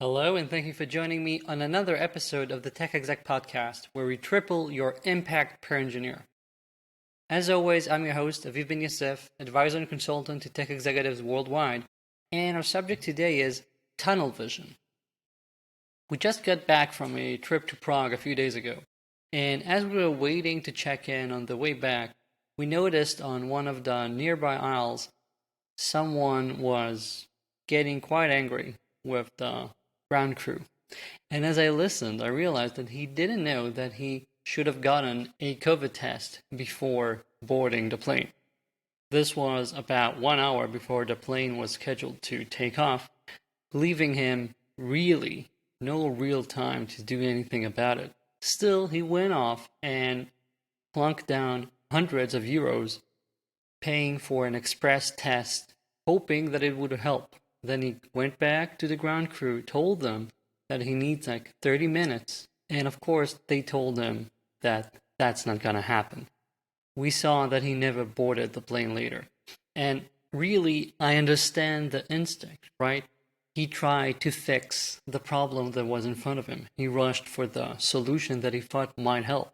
Hello, and thank you for joining me on another episode of the Tech Exec podcast, where we triple your impact per engineer. As always, I'm your host, Aviv Ben-Yosef, advisor and consultant to tech executives worldwide, and our subject today is tunnel vision. We just got back from a trip to Prague a few days ago, and as we were waiting to check in on the way back, we noticed on one of the nearby aisles someone was getting quite angry with the ground crew. And as I listened, I realized that he didn't know that he should have gotten a COVID test before boarding the plane. This was about 1 hour before the plane was scheduled to take off, leaving him really no real time to do anything about it. Still, he went off and plunked down hundreds of euros, paying for an express test, hoping that it would help. Then he went back to the ground crew, told them that he needs like 30 minutes. And of course, they told him that that's not going to happen. We saw that he never boarded the plane later. And really, I understand the instinct, right? He tried to fix the problem that was in front of him. He rushed for the solution that he thought might help.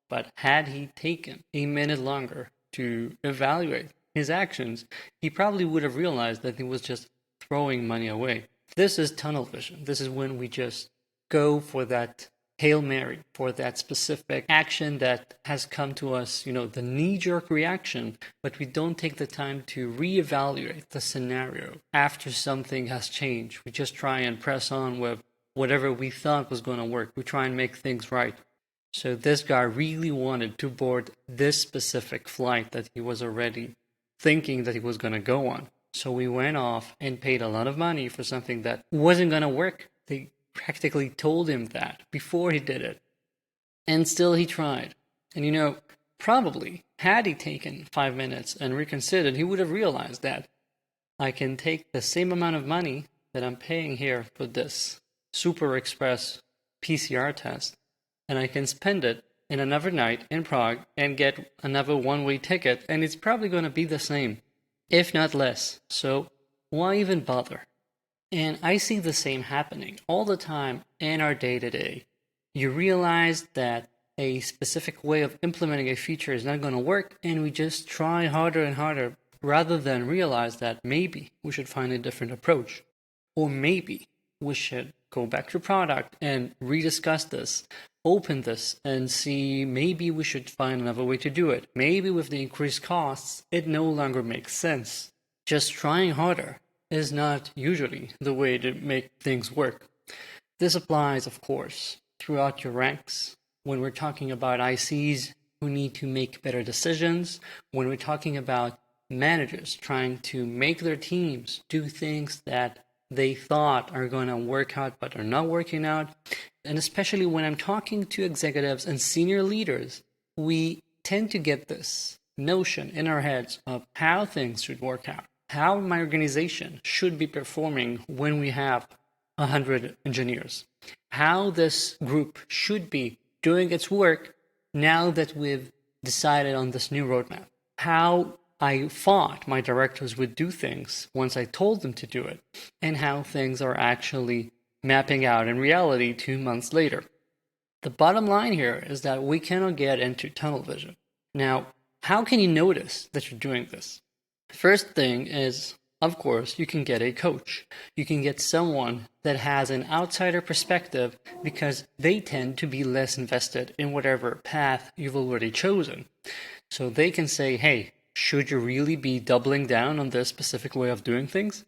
But had he taken a minute longer to evaluate his actions, he probably would have realized that he was just throwing money away. This is tunnel vision. This is when we just go for that Hail Mary, for that specific action that has come to us, the knee-jerk reaction, but we don't take the time to reevaluate the scenario after something has changed. We just try and press on with whatever we thought was going to work. We try and make things right. So this guy really wanted to board this specific flight that he was already thinking that he was going to go on. So we went off and paid a lot of money for something that wasn't going to work. They practically told him that before he did it. And still he tried. And probably had he taken 5 minutes and reconsidered, he would have realized that I can take the same amount of money that I'm paying here for this super express PCR test, and I can spend it in another night in Prague and get another one-way ticket, and it's probably going to be the same, if not less. So why even bother? And I see the same happening all the time in our day-to-day. You realize that a specific way of implementing a feature is not going to work, and we just try harder and harder rather than realize that maybe we should find a different approach. Or maybe we should go back to product and rediscuss this, open this, and see maybe we should find another way to do it. Maybe with the increased costs, it no longer makes sense. Just trying harder is not usually the way to make things work. This applies, of course, throughout your ranks. When we're talking about ICs who need to make better decisions, when we're talking about managers trying to make their teams do things that they thought are going to work out but are not working out. And especially when I'm talking to executives and senior leaders, we tend to get this notion in our heads of how things should work out, how my organization should be performing when we have 100 engineers, how this group should be doing its work now that we've decided on this new roadmap, how I thought my directors would do things once I told them to do it, and how things are actually mapping out in reality 2 months later. The bottom line here is that we cannot get into tunnel vision. Now, how can you notice that you're doing this? First thing is, of course, you can get a coach. You can get someone that has an outsider perspective because they tend to be less invested in whatever path you've already chosen. So they can say, hey, should you really be doubling down on this specific way of doing things?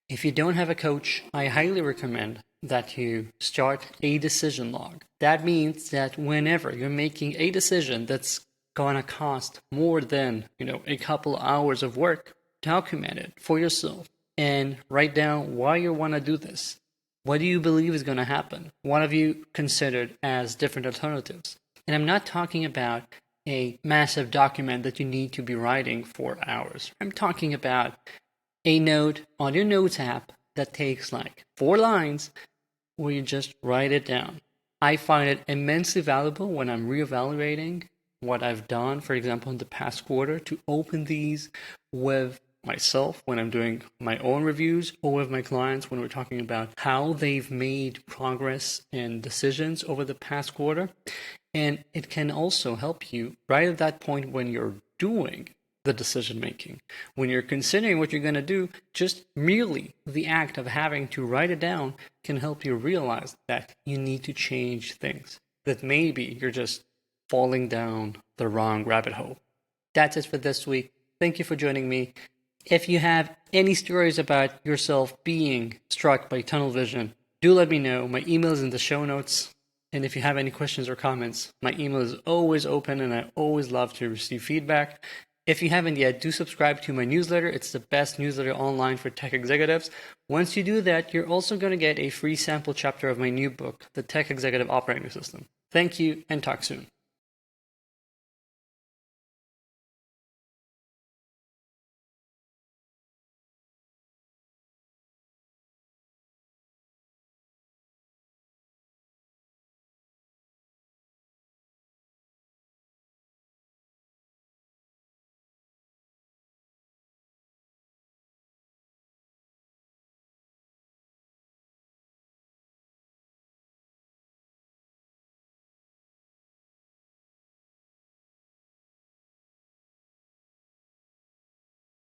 If you don't have a coach, I highly recommend that you start a decision log. That means that whenever you're making a decision that's gonna cost more than, a couple hours of work, document it for yourself and write down why you want to do this. What do you believe is going to happen? What have you considered as different alternatives? And I'm not talking about a massive document that you need to be writing for hours. I'm talking about a note on your notes app that takes like 4 lines where you just write it down. I find it immensely valuable when I'm reevaluating what I've done, for example, in the past quarter, to open these with myself when I'm doing my own reviews or with my clients when we're talking about how they've made progress and decisions over the past quarter. And it can also help you right at that point when you're doing the decision making. When you're considering what you're going to do, just merely the act of having to write it down can help you realize that you need to change things, that maybe you're just falling down the wrong rabbit hole. That's it for this week. Thank you for joining me. If you have any stories about yourself being struck by tunnel vision, do let me know. My email is in the show notes. And if you have any questions or comments, my email is always open and I always love to receive feedback. If you haven't yet, do subscribe to my newsletter. It's the best newsletter online for tech executives. Once you do that, you're also going to get a free sample chapter of my new book, The Tech Executive Operating System. Thank you and talk soon.